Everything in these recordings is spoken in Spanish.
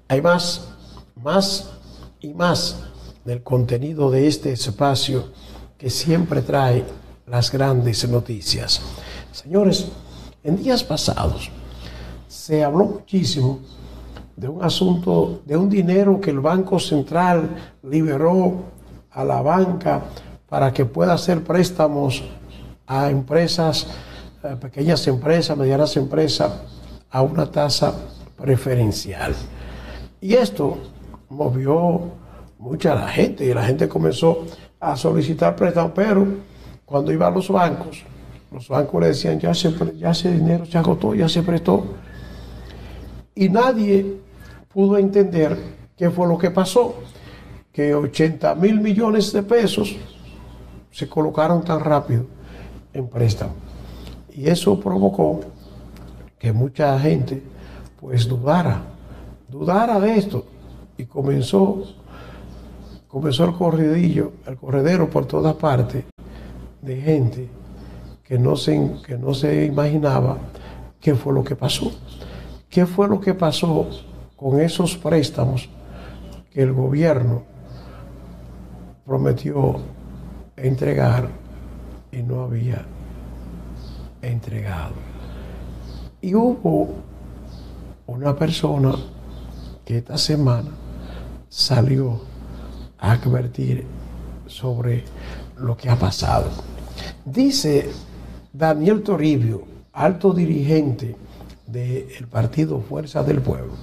Hay más y más del contenido de este espacio que siempre trae las grandes noticias. Señores, en días pasados se habló muchísimo de un asunto, de un dinero que el Banco Central liberó a la banca para que pueda hacer préstamos a empresas, pequeñas empresas, medianas empresas, a una tasa preferencial. Y esto movió mucha la gente y la gente comenzó a solicitar préstamos, pero cuando iba a los bancos le decían ya ese dinero se agotó, ya se prestó. Y nadie pudo entender qué fue lo que pasó, que 80,000 millones de pesos se colocaron tan rápido en préstamo. Y eso provocó que mucha gente pues dudara de esto, y comenzó el corredero por todas partes de gente que no se imaginaba qué fue lo que pasó. ¿Qué fue lo que pasó con esos préstamos que el gobierno prometió entregar y no había entregado? Y hubo una persona que esta semana salió a advertir sobre lo que ha pasado. Dice Daniel Toribio, alto dirigente del partido Fuerza del Pueblo,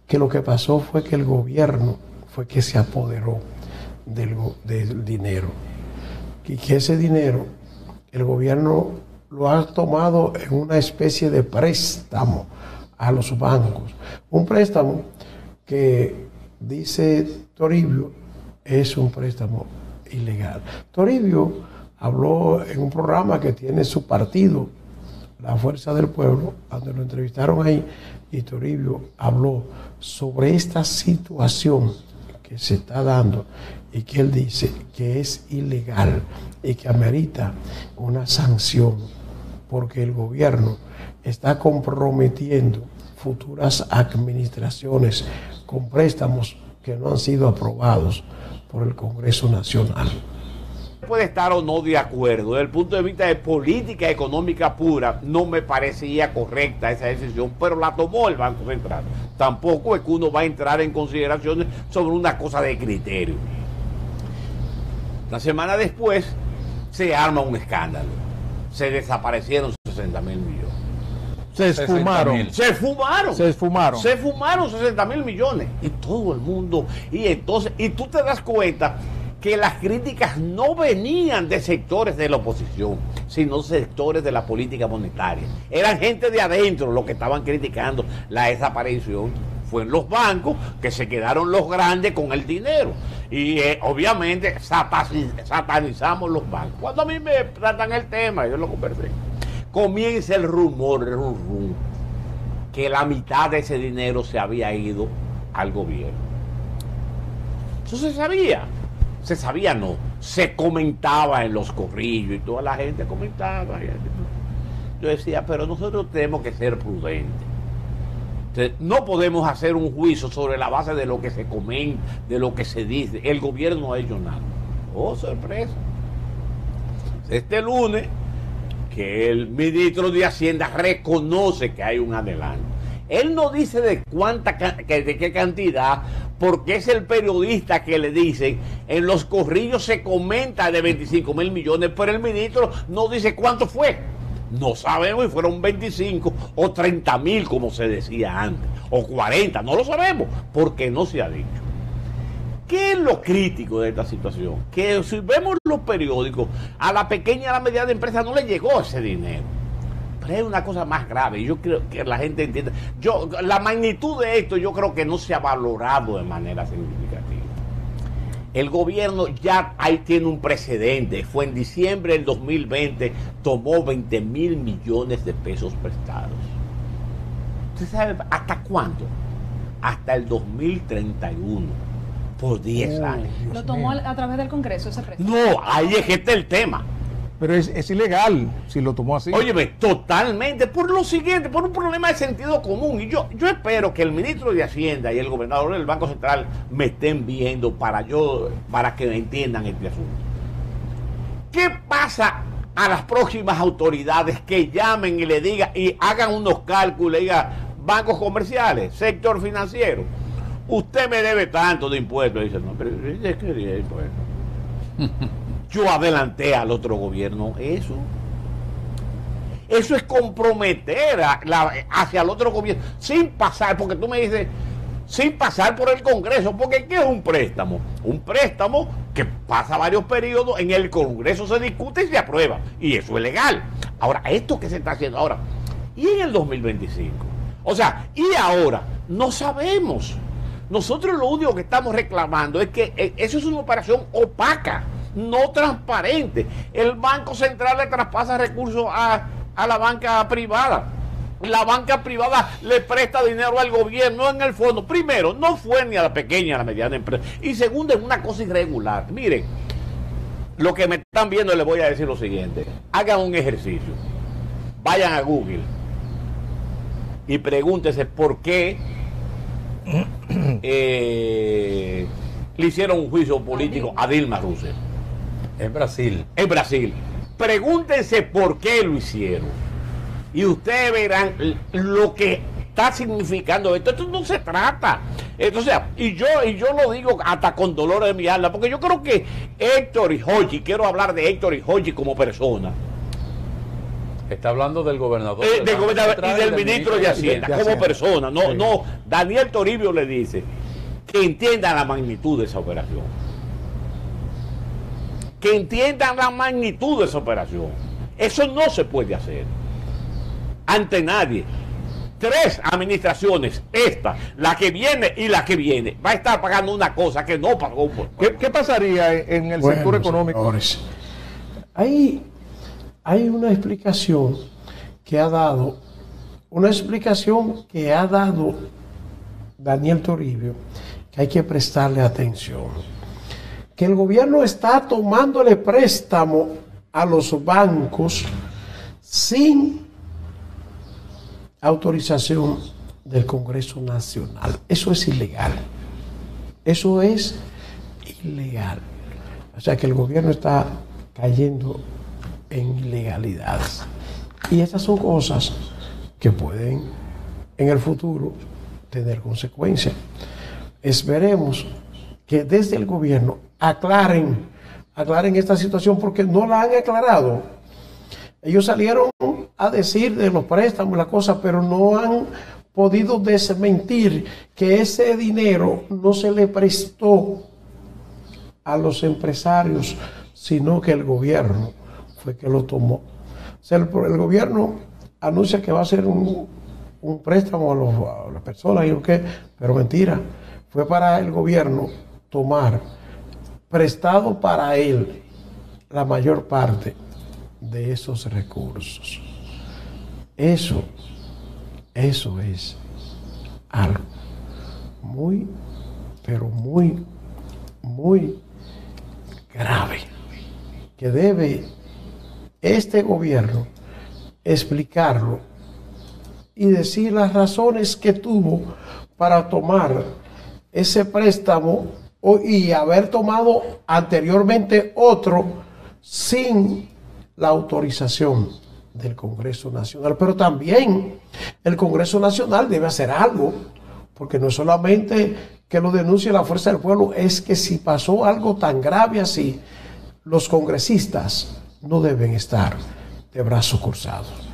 que lo que pasó fue que el gobierno fue que se apoderó del dinero, y que ese dinero el gobierno lo ha tomado en una especie de préstamo a los bancos, un préstamo que, dice Toribio, es un préstamo ilegal. Toribio habló en un programa que tiene su partido, La Fuerza del Pueblo, donde lo entrevistaron ahí, y Toribio habló sobre esta situación que se está dando y que él dice que es ilegal y que amerita una sanción, porque el gobierno está comprometiendo futuras administraciones con préstamos que no han sido aprobados por el Congreso Nacional. Puede estar o no de acuerdo. Desde el punto de vista de política económica pura, no me parecía correcta esa decisión, pero la tomó el Banco Central. Tampoco es que uno va a entrar en consideraciones sobre una cosa de criterio. La semana después se arma un escándalo. Se desaparecieron 60,000 millones. Se esfumaron. Se esfumaron 60,000 millones. Y todo el mundo. Y tú te das cuenta que las críticas no venían de sectores de la oposición, sino sectores de la política monetaria. Eran gente de adentro los que estaban criticando la desaparición. Fue en los bancos que se quedaron los grandes con el dinero. Y obviamente satanizamos los bancos. Cuando a mí me tratan el tema, yo lo conversé, comienza el rumor, que la mitad de ese dinero se había ido al gobierno. Eso se sabía. Se sabía, no. Se comentaba en los corrillos y toda la gente comentaba. Yo decía, pero nosotros tenemos que ser prudentes. No podemos hacer un juicio sobre la base de lo que se comenta, de lo que se dice. El gobierno no ha hecho nada. Oh, sorpresa. Este lunes, que el ministro de Hacienda reconoce que hay un adelanto. Él no dice de qué cantidad, porque es el periodista que le dice, en los corrillos se comenta de 25,000 millones, pero el ministro no dice cuánto fue. No sabemos si fueron 25 o 30,000, como se decía antes, o 40, no lo sabemos, porque no se ha dicho. ¿Qué es lo crítico de esta situación? Que si vemos los periódicos, a la pequeña y a la mediana empresa no le llegó ese dinero. Pero hay una cosa más grave, yo creo que la gente entiende. La magnitud de esto yo creo que no se ha valorado de manera significativa. El gobierno ya ahí tiene un precedente. Fue en diciembre del 2020, tomó 20,000 millones de pesos prestados. ¿Usted sabe hasta cuándo? Hasta el 2031, por 10 años. ¿Lo tomó a través del Congreso ese préstamo? No, ahí es que está el tema. Pero es ilegal si lo tomó así. Óyeme, totalmente, por lo siguiente, por un problema de sentido común. Y yo espero que el ministro de Hacienda y el gobernador del Banco Central me estén viendo para que me entiendan este asunto. ¿Qué pasa a las próximas autoridades que llamen y le digan y hagan unos cálculos y digan, bancos comerciales, sector financiero, usted me debe tanto de impuestos? Dice, no, pero ¿de qué día de impuestos? Yo adelanté al otro gobierno eso. Eso es comprometer hacia el otro gobierno, sin pasar, porque tú me dices, sin pasar por el Congreso, porque ¿qué es un préstamo? Un préstamo que pasa varios periodos, en el Congreso se discute y se aprueba, y eso es legal. Ahora, esto que se está haciendo ahora, y en el 2025, o sea, y ahora, no sabemos. Nosotros lo único que estamos reclamando es que eso es una operación opaca, no transparente. El Banco Central le traspasa recursos a la banca privada. La banca privada le presta dinero al gobierno en el fondo. Primero, no fue ni a la pequeña ni a la mediana empresa. Y segundo, es una cosa irregular. Miren, lo que me están viendo, les voy a decir lo siguiente. Hagan un ejercicio. Vayan a Google y pregúntense por qué le hicieron un juicio político a Dilma Rousseff. En Brasil. En Brasil. Pregúntense por qué lo hicieron. Y ustedes verán lo que está significando esto. Esto no se trata. Entonces, y yo lo digo hasta con dolor de mi alma, porque yo creo que Héctor Hinojosa, quiero hablar de Héctor Hinojosa como persona. Está hablando del gobernador. Del gobernador y del ministro de Hacienda, como persona. No, no, Daniel Toribio le dice que entienda la magnitud de esa operación. Que entiendan la magnitud de esa operación. Eso no se puede hacer ante nadie. 3 administraciones, esta, la que viene y la que viene, va a estar pagando una cosa que no pagó. ¿Qué pasaría en el sector económico? Señores, hay una explicación que ha dado Daniel Toribio, que hay que prestarle atención. Que el gobierno está tomándole préstamo a los bancos sin autorización del Congreso Nacional. Eso es ilegal. Eso es ilegal. O sea que el gobierno está cayendo en ilegalidades. Y estas son cosas que pueden en el futuro tener consecuencias. Esperemos que desde el gobierno aclaren esta situación, porque no la han aclarado. Ellos salieron a decir de los préstamos, la cosa, pero no han podido desmentir que ese dinero no se le prestó a los empresarios, sino que el gobierno fue que lo tomó. O sea, el gobierno anuncia que va a hacer un préstamo a las personas y lo que, pero mentira, fue para el gobierno tomar prestado para él la mayor parte de esos recursos. Eso es algo muy, pero muy, muy grave, que debe este gobierno explicarlo y decir las razones que tuvo para tomar ese préstamo y haber tomado anteriormente otro sin la autorización del Congreso Nacional. Pero también el Congreso Nacional debe hacer algo, porque no solamente que lo denuncie la Fuerza del Pueblo, es que si pasó algo tan grave así, los congresistas no deben estar de brazos cruzados.